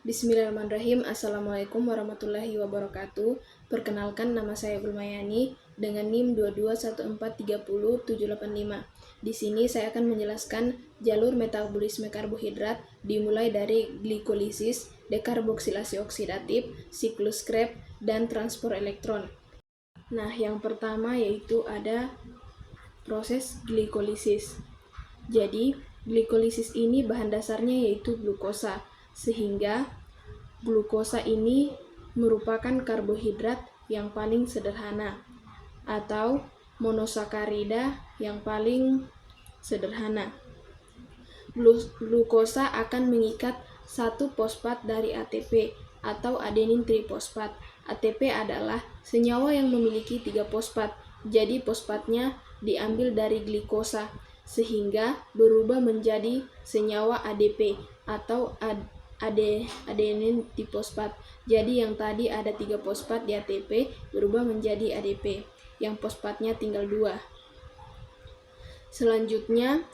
Bismillahirrahmanirrahim. Assalamualaikum warahmatullahi wabarakatuh. Perkenalkan, nama saya Gulmayani dengan NIM 221430785. Di sini saya akan menjelaskan jalur metabolisme karbohidrat dimulai dari glikolisis, dekarboksilasi oksidatif, siklus Krebs, dan transport elektron. Nah, yang pertama yaitu ada proses glikolisis. Jadi, glikolisis ini bahan dasarnya yaitu glukosa, sehingga glukosa ini merupakan karbohidrat yang paling sederhana atau monosakarida yang paling sederhana. Glukosa akan mengikat satu fosfat dari ATP atau adenin trifosfat. ATP adalah senyawa yang memiliki 3 fosfat, jadi fosfatnya diambil dari glikosa sehingga berubah menjadi senyawa ADP atau adenin trifosfat. Jadi yang tadi ada 3 fosfat di ATP berubah menjadi ADP, yang fosfatnya tinggal 2. Selanjutnya,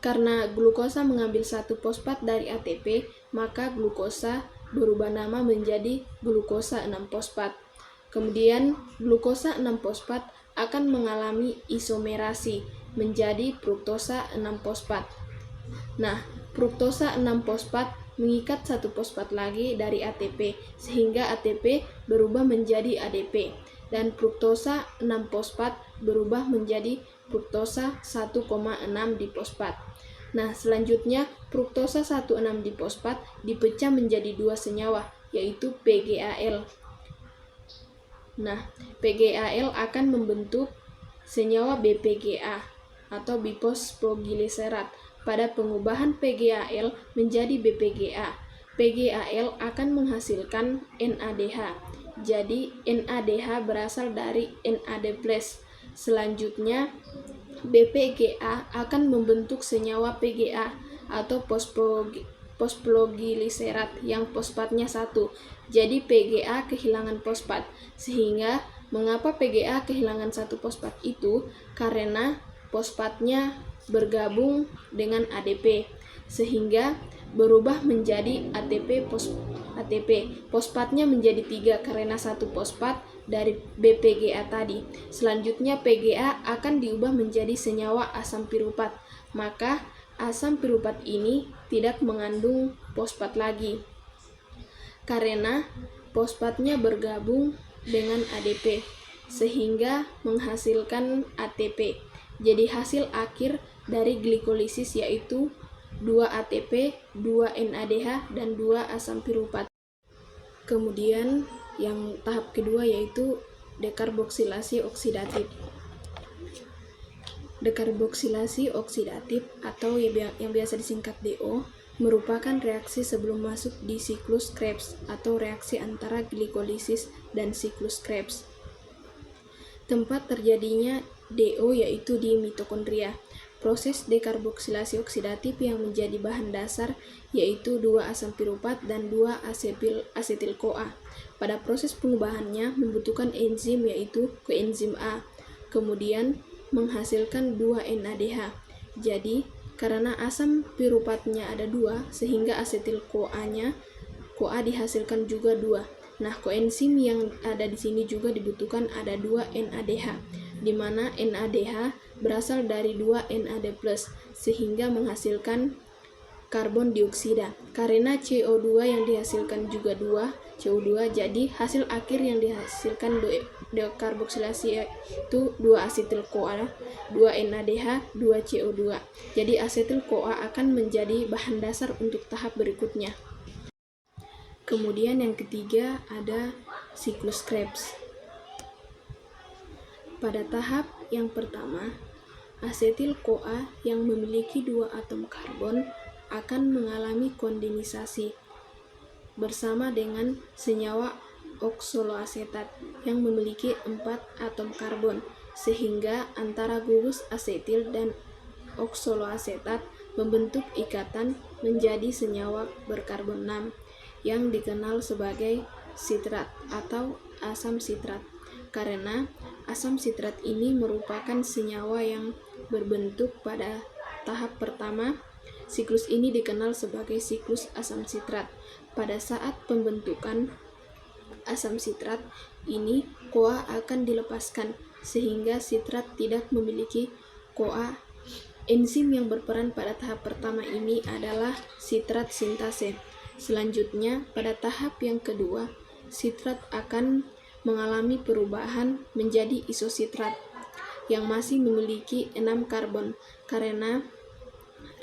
karena glukosa mengambil satu fosfat dari ATP, maka glukosa berubah nama menjadi glukosa 6-fosfat. Kemudian glukosa 6-fosfat akan mengalami isomerasi menjadi fruktosa 6-fosfat. Nah, fruktosa 6-fosfat mengikat satu fosfat lagi dari ATP sehingga ATP berubah menjadi ADP, dan fruktosa 6-fosfat berubah menjadi fruktosa 1,6 difosfat. Nah, selanjutnya fruktosa 1,6 difosfat dipecah menjadi 2 senyawa yaitu PGAL. Nah, PGAL akan membentuk senyawa BPGA atau bifosfogiliserat. Pada pengubahan PGAL menjadi BPGA, PGAL akan menghasilkan NADH. Jadi NADH berasal dari NAD+. Selanjutnya BPGA akan membentuk senyawa PGA atau fosfogiliserat yang fosfatnya 1. Jadi PGA kehilangan fosfat. Sehingga mengapa PGA kehilangan satu fosfat itu? Karena fosfatnya bergabung dengan ADP sehingga berubah menjadi ATP. Fosfatnya menjadi 3 karena satu fosfat dari BPGA tadi. Selanjutnya PGA akan diubah menjadi senyawa asam piruvat. Maka asam piruvat ini tidak mengandung fosfat lagi karena fosfatnya bergabung dengan ADP sehingga menghasilkan ATP. Jadi hasil akhir dari glikolisis yaitu 2 ATP, 2 NADH, dan 2 asam piruvat. Kemudian yang tahap kedua yaitu dekarboksilasi oksidatif. Dekarboksilasi oksidatif atau yang biasa disingkat DO merupakan reaksi sebelum masuk di siklus Krebs atau reaksi antara glikolisis dan siklus Krebs. Tempat terjadinya DO yaitu di mitokondria. Proses dekarboksilasi oksidatif yang menjadi bahan dasar yaitu 2 asam piruvat dan 2 asetil-CoA. Pada proses pengubahannya membutuhkan enzim yaitu koenzim A, kemudian menghasilkan 2 NADH. Jadi karena asam piruvatnya ada 2 sehingga asetil-CoA dihasilkan juga 2. Nah, koenzim yang ada di sini juga dibutuhkan ada 2 NADH, di mana NADH berasal dari 2 NAD+, sehingga menghasilkan karbon dioksida. Karena CO2 yang dihasilkan juga 2 CO2, jadi hasil akhir yang dihasilkan dekarboksilasi itu 2 asetil-CoA, 2 NADH, 2 CO2. Jadi asetil-CoA akan menjadi bahan dasar untuk tahap berikutnya. Kemudian yang ketiga ada siklus Krebs. Pada tahap yang pertama, asetil-CoA yang memiliki 2 atom karbon akan mengalami kondenisasi bersama dengan senyawa oksaloasetat yang memiliki 4 atom karbon, sehingga antara gugus asetil dan oksaloasetat membentuk ikatan menjadi senyawa berkarbon 6 yang dikenal sebagai sitrat atau asam sitrat. Karena asam sitrat ini merupakan senyawa yang berbentuk pada tahap pertama Siklus ini dikenal sebagai siklus asam sitrat. Pada saat pembentukan asam sitrat ini, CoA akan dilepaskan sehingga sitrat tidak memiliki CoA. Enzim yang berperan pada tahap pertama ini adalah sitrat sintase. Selanjutnya, pada tahap yang kedua, sitrat akan mengalami perubahan menjadi isositrat yang masih memiliki 6 karbon. Karena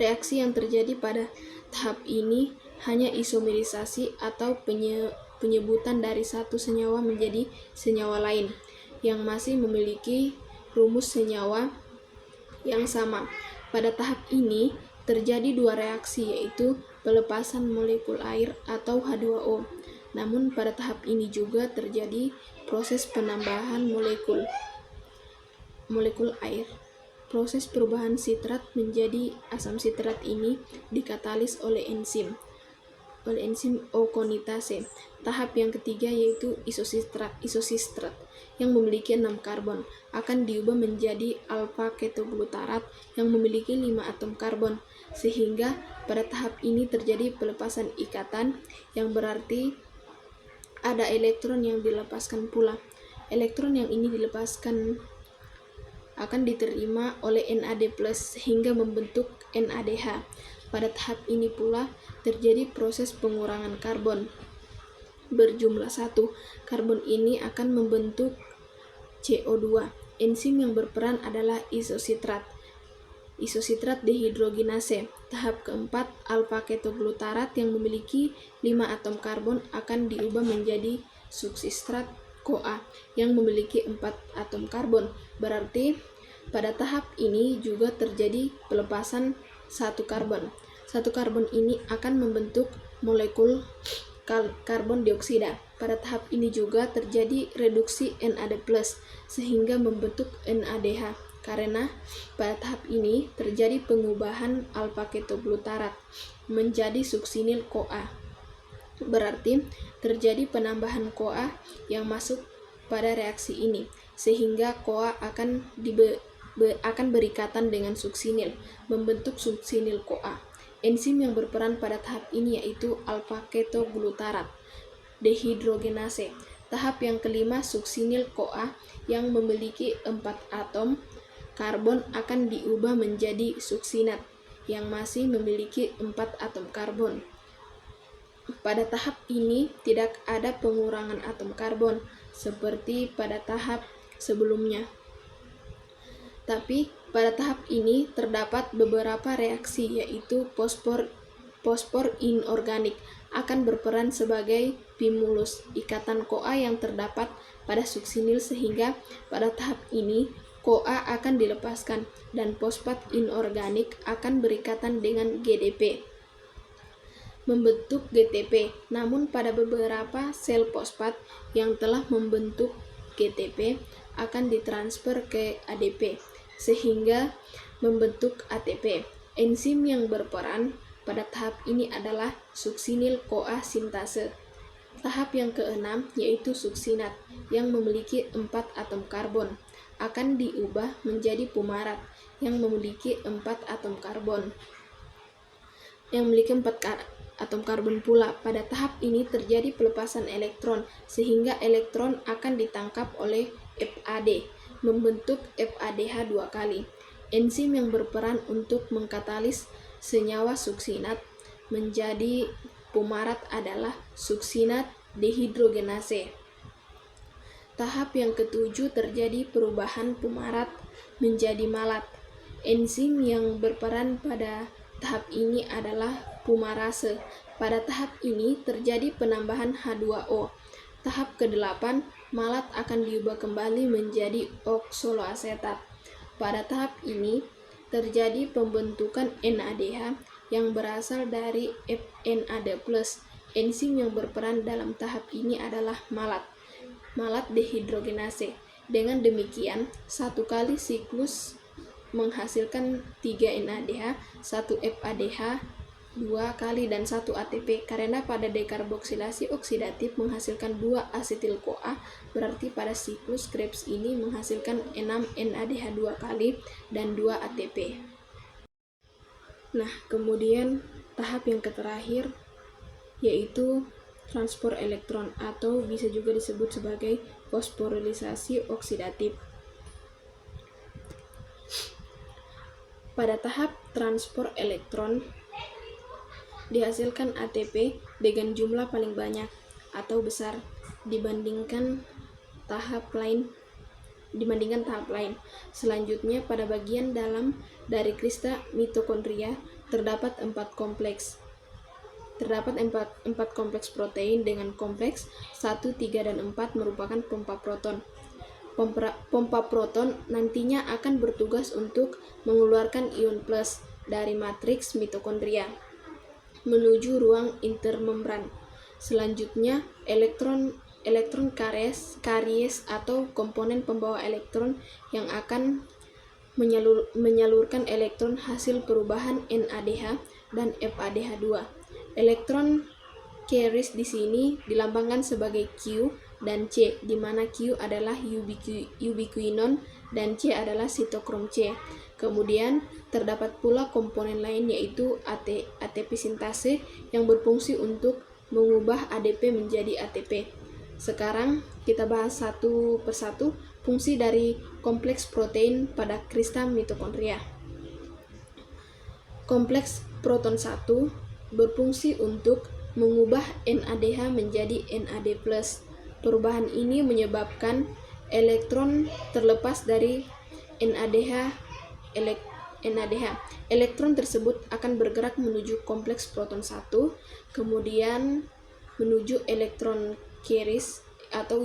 reaksi yang terjadi pada tahap ini hanya isomerisasi atau penyebutan dari satu senyawa menjadi senyawa lain yang masih memiliki rumus senyawa yang sama. Pada tahap ini terjadi dua reaksi, yaitu pelepasan molekul air atau H2O. Namun pada tahap ini juga terjadi proses penambahan molekul air. Proses perubahan sitrat menjadi asam sitrat ini dikatalis oleh enzim okonitase. Tahap yang ketiga yaitu isositrat yang memiliki 6 karbon akan diubah menjadi alfa ketoglutarat yang memiliki 5 atom karbon, sehingga pada tahap ini terjadi pelepasan ikatan yang berarti ada elektron yang dilepaskan pula. Elektron yang ini dilepaskan akan diterima oleh NAD+ sehingga membentuk NADH. Pada tahap ini pula terjadi proses pengurangan karbon berjumlah 1. Karbon ini akan membentuk CO2. Enzim yang berperan adalah isositrat dehidrogenase. Tahap keempat, alfa ketoglutarat yang memiliki 5 atom karbon akan diubah menjadi suksistrat CoA yang memiliki 4 atom karbon. Berarti pada tahap ini juga terjadi pelepasan 1 karbon. 1 karbon ini akan membentuk molekul karbon dioksida. Pada tahap ini juga terjadi reduksi NAD+ sehingga membentuk NADH. Karena pada tahap ini terjadi pengubahan alfa ketoglutarat menjadi suksinil CoA. Berarti terjadi penambahan CoA yang masuk pada reaksi ini, sehingga CoA akan berikatan dengan suksinil, membentuk suksinil CoA. Enzim yang berperan pada tahap ini yaitu alfa ketoglutarat dehidrogenase. Tahap yang kelima, suksinil CoA yang memiliki 4 atom karbon akan diubah menjadi suksinat yang masih memiliki 4 atom karbon. Pada tahap ini tidak ada pengurangan atom karbon seperti pada tahap sebelumnya. Tapi pada tahap ini terdapat beberapa reaksi, yaitu fosfor inorganik akan berperan sebagai pimulus ikatan CoA yang terdapat pada suksinil, sehingga pada tahap ini CoA akan dilepaskan dan fosfat inorganik akan berikatan dengan GDP membentuk GTP. Namun pada beberapa sel fosfat yang telah membentuk GTP akan ditransfer ke ADP sehingga membentuk ATP. Enzim yang berperan pada tahap ini adalah suksinil CoA sintase. Tahap yang keenam yaitu suksinat yang memiliki 4 atom karbon akan diubah menjadi pumarat yang memiliki 4 atom karbon. Atom karbon pula. Pada tahap ini terjadi pelepasan elektron sehingga elektron akan ditangkap oleh FAD membentuk FADH 2 kali. Enzim yang berperan untuk mengkatalis senyawa suksinat menjadi pumarat adalah suksinat dehidrogenase. Tahap yang ketujuh terjadi perubahan pumarat menjadi malat. Enzim yang berperan pada tahap ini adalah pumarase. Pada tahap ini terjadi penambahan H2O. Tahap ke-8, malat akan diubah kembali menjadi oksaloasetat. Pada tahap ini terjadi pembentukan NADH yang berasal dari FNAD+. Enzim yang berperan dalam tahap ini adalah malat dehidrogenase. Dengan demikian, satu kali siklus menghasilkan 3 NADH, 1 FADH, 2 kali dan 1 ATP. Karena pada dekarboksilasi oksidatif menghasilkan 2 asetil CoA, berarti pada siklus Krebs ini menghasilkan 6 NADH 2 kali dan 2 ATP. Nah, kemudian tahap yang terakhir yaitu transport elektron atau bisa juga disebut sebagai fosforilisasi oksidatif. Pada tahap transport elektron dihasilkan ATP dengan jumlah paling banyak atau besar dibandingkan tahap lain. Selanjutnya, pada bagian dalam dari krista mitokondria terdapat empat kompleks protein dengan kompleks 1, 3, dan 4 merupakan pompa proton. Pompa proton nantinya akan bertugas untuk mengeluarkan ion plus dari matriks mitokondria menuju ruang intermembran. Selanjutnya, elektron karies atau komponen pembawa elektron yang akan menyalurkan elektron hasil perubahan NADH dan FADH2. Elektron karies di sini dilambangkan sebagai Q dan C, di mana Q adalah ubiquinon dan C adalah sitokrom C. Kemudian terdapat pula komponen lain yaitu ATP sintase yang berfungsi untuk mengubah ADP menjadi ATP. Sekarang kita bahas satu persatu fungsi dari kompleks protein pada krista mitokondria. Kompleks proton 1 berfungsi untuk mengubah NADH menjadi NAD+. Perubahan ini menyebabkan elektron terlepas dari NADH. Elektron tersebut akan bergerak menuju kompleks proton 1, kemudian menuju elektron karies atau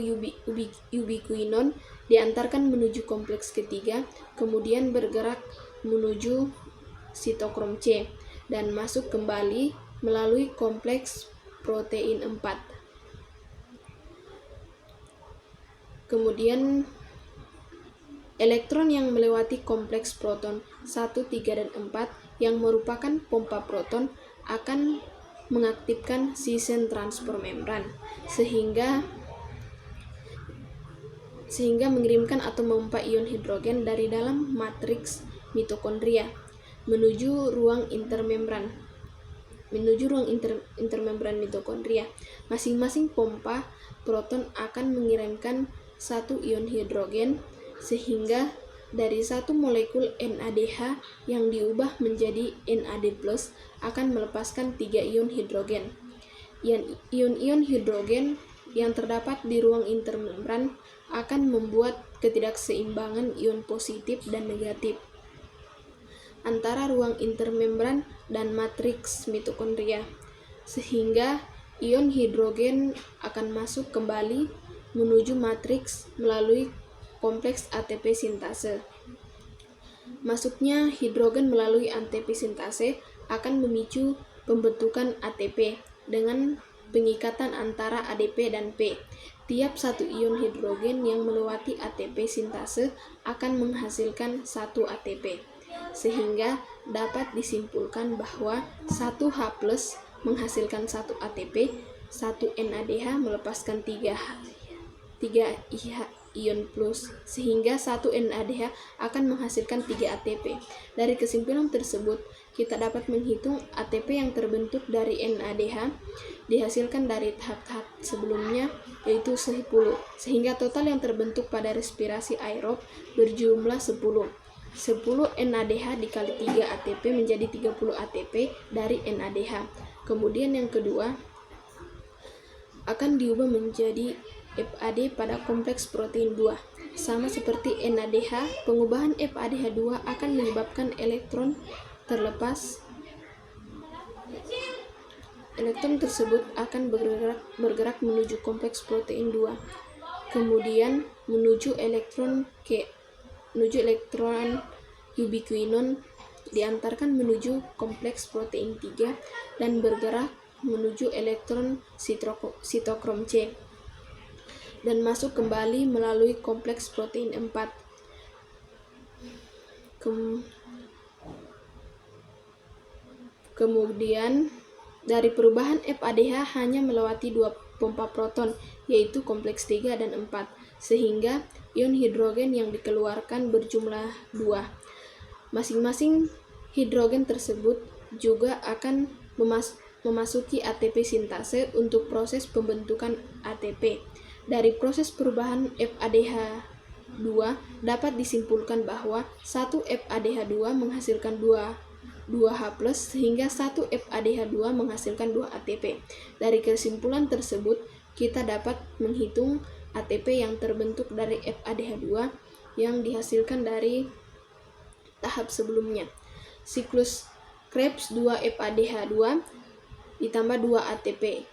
ubiquinon, diantarkan menuju kompleks ketiga, kemudian bergerak menuju sitokrom C, dan masuk kembali melalui kompleks protein 4. Kemudian elektron yang melewati kompleks proton 1, 3, dan 4 yang merupakan pompa proton akan mengaktifkan sisen transport membran sehingga mengirimkan atau memompa ion hidrogen dari dalam matriks mitokondria menuju ruang intermembran mitokondria. Masing-masing pompa proton akan mengirimkan satu ion hidrogen sehingga dari satu molekul NADH yang diubah menjadi NAD+ akan melepaskan 3 ion hidrogen. Ion-ion hidrogen yang terdapat di ruang intermembran akan membuat ketidakseimbangan ion positif dan negatif antara ruang intermembran dan matriks mitokondria, sehingga ion hidrogen akan masuk kembali menuju matriks melalui kompleks ATP sintase. Masuknya hidrogen melalui ATP sintase akan memicu pembentukan ATP dengan pengikatan antara ADP dan P. Tiap satu ion hidrogen yang melewati ATP sintase akan menghasilkan satu ATP, sehingga dapat disimpulkan bahwa 1H+ menghasilkan 1 ATP, 1 NADH melepaskan 3 ion plus, sehingga 1 NADH akan menghasilkan 3 ATP. Dari kesimpulan tersebut, kita dapat menghitung ATP yang terbentuk dari NADH dihasilkan dari tahap-tahap sebelumnya, yaitu 10, sehingga total yang terbentuk pada respirasi aerob berjumlah 10. 10 NADH dikali 3 ATP menjadi 30 ATP dari NADH. Kemudian yang kedua akan diubah menjadi FAD pada kompleks protein 2. Sama seperti NADH, pengubahan FADH2 akan menyebabkan elektron terlepas. Elektron tersebut akan bergerak menuju kompleks protein 2. Kemudian menuju elektron ubiquinon, diantarkan menuju kompleks protein 3 dan bergerak menuju elektron sitokrom C dan masuk kembali melalui kompleks protein 4. Kemudian dari perubahan FADH hanya melewati 2 pompa proton, yaitu kompleks 3 dan 4, sehingga ion hidrogen yang dikeluarkan berjumlah 2. Masing-masing hidrogen tersebut juga akan memasuki ATP sintase untuk proses pembentukan ATP. Dari proses perubahan FADH2 dapat disimpulkan bahwa satu FADH2 menghasilkan 2H+ sehingga satu FADH2 menghasilkan 2 ATP. Dari kesimpulan tersebut, kita dapat menghitung ATP yang terbentuk dari FADH2 yang dihasilkan dari tahap sebelumnya. Siklus Krebs 2 FADH2 ditambah 2 ATP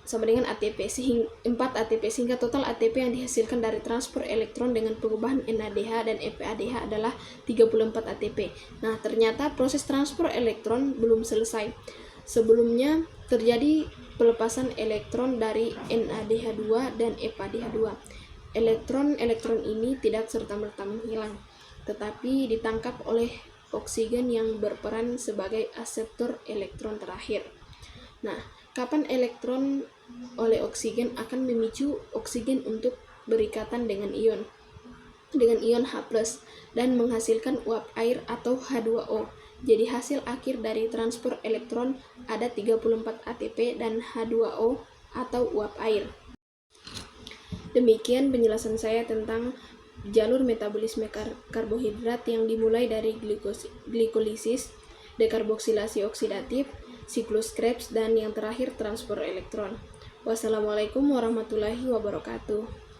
sama dengan ATP, 4 ATP, sehingga total ATP yang dihasilkan dari transfer elektron dengan perubahan NADH dan FADH adalah 34 ATP. Nah, ternyata proses transfer elektron belum selesai. Sebelumnya terjadi pelepasan elektron dari NADH2 dan FADH2. Elektron ini tidak serta-merta menghilang, tetapi ditangkap oleh oksigen yang berperan sebagai akseptor elektron terakhir. Nah, kapan elektron oleh oksigen akan memicu oksigen untuk berikatan dengan ion H+ dan menghasilkan uap air atau H2O. Jadi hasil akhir dari transfer elektron ada 34 ATP dan H2O atau uap air. Demikian penjelasan saya tentang jalur metabolisme karbohidrat yang dimulai dari glikolisis, dekarboksilasi oksidatif, siklus Krebs, dan yang terakhir transfer elektron. Wassalamualaikum warahmatullahi wabarakatuh.